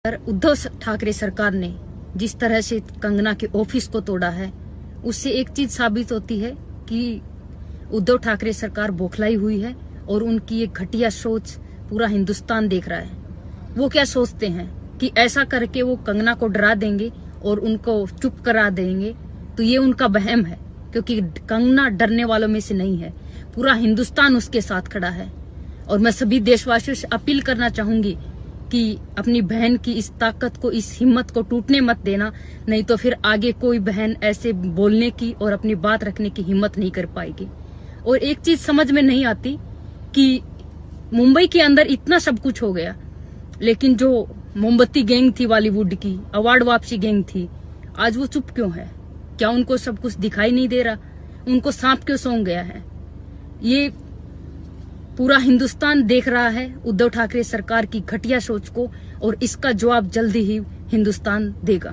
उद्धव ठाकरे सरकार ने जिस तरह से कंगना के ऑफिस को तोड़ा है, उससे एक चीज साबित होती है कि उद्धव ठाकरे सरकार बौखलाई हुई है और उनकी एक घटिया सोच पूरा हिंदुस्तान देख रहा है। वो क्या सोचते हैं कि ऐसा करके वो कंगना को डरा देंगे और उनको चुप करा देंगे, तो ये उनका वहम है, क्योंकि कंगना डरने वालों में से नहीं है। पूरा हिंदुस्तान उसके साथ खड़ा है। और मैं सभी देशवासियों से अपील करना चाहूंगी कि अपनी बहन की इस ताकत को, इस हिम्मत को टूटने मत देना, नहीं तो फिर आगे कोई बहन ऐसे बोलने की और अपनी बात रखने की हिम्मत नहीं कर पाएगी। और एक चीज समझ में नहीं आती कि मुंबई के अंदर इतना सब कुछ हो गया, लेकिन जो मोमबत्ती गैंग थी बॉलीवुड की, अवार्ड वापसी गैंग थी, आज वो चुप क्यों है? क्या उनको सब कुछ दिखाई नहीं दे रहा? उनको सांप क्यों सौंग गया है? ये पूरा हिंदुस्तान देख रहा है उद्धव ठाकरे सरकार की घटिया सोच को, और इसका जवाब जल्दी ही हिंदुस्तान देगा।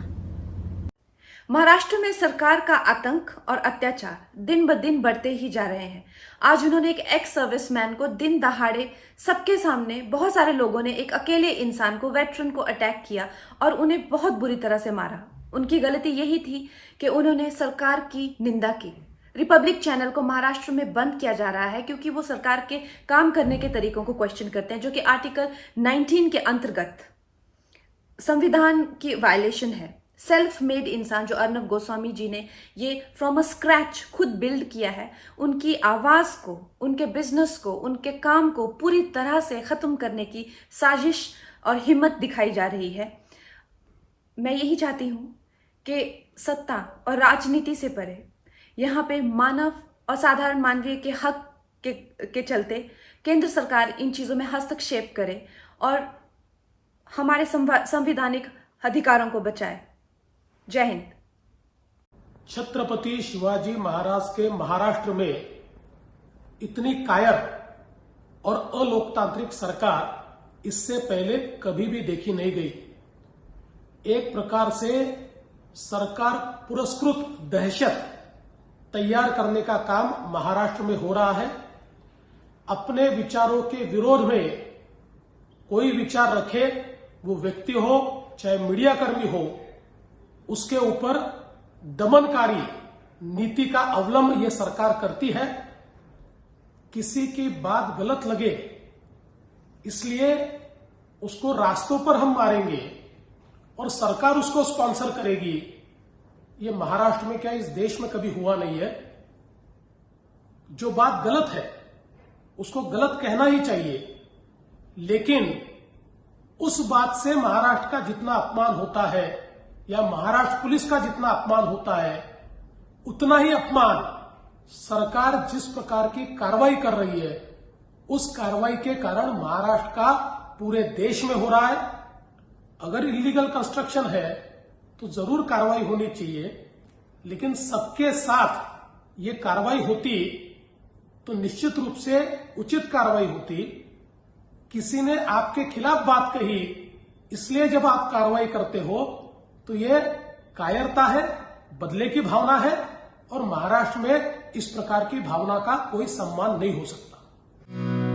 महाराष्ट्र में सरकार का आतंक और अत्याचार दिन ब दिन बढ़ते ही जा रहे हैं। आज उन्होंने एक एक्स सर्विसमैन को दिन दहाड़े सबके सामने, बहुत सारे लोगों ने एक अकेले इंसान को, वेटरन को अटैक किया और उन्हें बहुत बुरी तरह से मारा। उनकी गलती यही थी कि उन्होंने सरकार की निंदा की। रिपब्लिक चैनल को महाराष्ट्र में बंद किया जा रहा है क्योंकि वो सरकार के काम करने के तरीकों को क्वेश्चन करते हैं, जो कि आर्टिकल 19 के अंतर्गत संविधान की वायलेशन है। सेल्फ मेड इंसान जो अर्नब गोस्वामी जी ने ये फ्रॉम अ स्क्रैच खुद बिल्ड किया है, उनकी आवाज को, उनके बिजनेस को, उनके काम को पूरी तरह से खत्म करने की साजिश और हिम्मत दिखाई जा रही है। मैं यही चाहती हूं कि सत्ता और राजनीति से परे यहाँ पे मानव और साधारण मानवीय के हक के चलते केंद्र सरकार इन चीजों में हस्तक्षेप करे और हमारे संवैधानिक अधिकारों को बचाए। जय हिंद। छत्रपति शिवाजी महाराज के महाराष्ट्र में इतनी कायर और अलोकतांत्रिक सरकार इससे पहले कभी भी देखी नहीं गई। एक प्रकार से सरकार पुरस्कृत दहशत तैयार करने का काम महाराष्ट्र में हो रहा है। अपने विचारों के विरोध में कोई विचार रखे, वो व्यक्ति हो चाहे मीडियाकर्मी हो, उसके ऊपर दमनकारी नीति का अवलंब ये सरकार करती है। किसी की बात गलत लगे इसलिए उसको रास्तों पर हम मारेंगे और सरकार उसको स्पॉन्सर करेगी। ये महाराष्ट्र में क्या, इस देश में कभी हुआ नहीं है। जो बात गलत है उसको गलत कहना ही चाहिए, लेकिन उस बात से महाराष्ट्र का जितना अपमान होता है या महाराष्ट्र पुलिस का जितना अपमान होता है, उतना ही अपमान सरकार जिस प्रकार की कार्रवाई कर रही है, उस कार्रवाई के कारण महाराष्ट्र का पूरे देश में हो रहा है। अगर इलीगल कंस्ट्रक्शन है तो जरूर कार्रवाई होनी चाहिए, लेकिन सबके साथ ये कार्रवाई होती तो निश्चित रूप से उचित कार्रवाई होती। किसी ने आपके खिलाफ बात कही, इसलिए जब आप कार्रवाई करते हो तो ये कायरता है, बदले की भावना है, और महाराष्ट्र में इस प्रकार की भावना का कोई सम्मान नहीं हो सकता।